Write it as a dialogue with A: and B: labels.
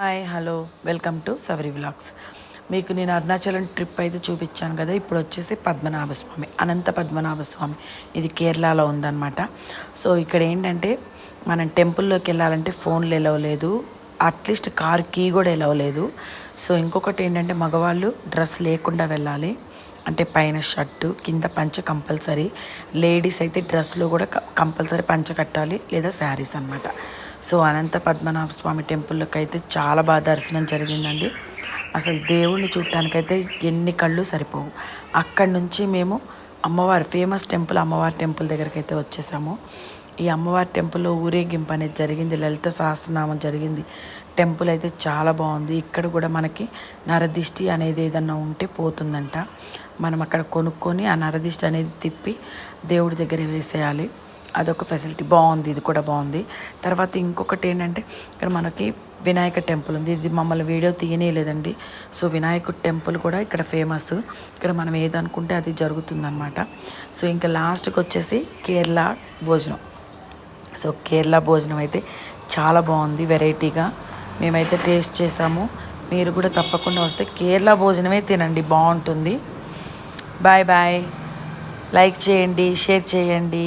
A: Hi hello welcome to Savari vlogs. మీకు నేను Arunachalam trip అయితే చూపించాను కదా. ఇప్పుడు వచ్చేసి పద్మనాభస్వామి, అనంత పద్మనాభస్వామి, ఇది కేరళలో ఉందన్నమాట. సో ఇక్కడ ఏంటంటే మనం టెంపుల్లోకి వెళ్ళాలంటే ఫోన్లు ఎలవలేదు, అట్లీస్ట్ కార్ కీ కూడా ఎలవలేదు. సో ఇంకొకటి ఏంటంటే మగవాళ్ళు డ్రెస్ లేకుండా వెళ్ళాలి, అంటే పైన షర్టు కింద పంచ కంపల్సరీ. లేడీస్ అయితే డ్రెస్లో కూడా కంపల్సరీ పంచ కట్టాలి లేదా శారీస్ అనమాట. సో అనంత పద్మనాభ స్వామి టెంపుల్లోకి అయితే చాలా బాగా దర్శనం జరిగిందండి. అసలు దేవుణ్ణి చూడటానికైతే ఎన్ని కళ్ళు సరిపోవు. అక్కడి నుంచి మేము అమ్మవారి ఫేమస్ టెంపుల్, అమ్మవారి టెంపుల్ దగ్గరికి అయితే వచ్చేసాము. ఈ అమ్మవారి టెంపుల్లో ఊరేగింపు అనేది జరిగింది, లలిత సహస్రనామం జరిగింది. టెంపుల్ అయితే చాలా బాగుంది. ఇక్కడ కూడా మనకి నరదిష్టి అనేది ఏదన్నా ఉంటే పోతుందంట. మనం అక్కడ కొనుక్కొని ఆ నరదిష్టి అనేది తిప్పి దేవుడి దగ్గర వేసేయాలి. అదొక ఫెసిలిటీ బాగుంది, ఇది కూడా బాగుంది. తర్వాత ఇంకొకటి ఏంటంటే ఇక్కడ మనకి వినాయక టెంపుల్ ఉంది. ఇది మమ్మల్ని వీడియో తీయనేలేదండి. సో వినాయకుడి టెంపుల్ కూడా ఇక్కడ ఫేమస్. ఇక్కడ మనం ఏదనుకుంటే అది జరుగుతుందన్నమాట. సో ఇంకా లాస్ట్కి వచ్చేసి కేరళ భోజనం. సో కేరళ భోజనం అయితే చాలా బాగుంది, వెరైటీగా మేమైతే టేస్ట్ చేసాము. మీరు కూడా తప్పకుండా వస్తే కేరళ భోజనమే తినండి, బాగుంటుంది. Bye bye. లైక్ చేయండి, షేర్ చేయండి.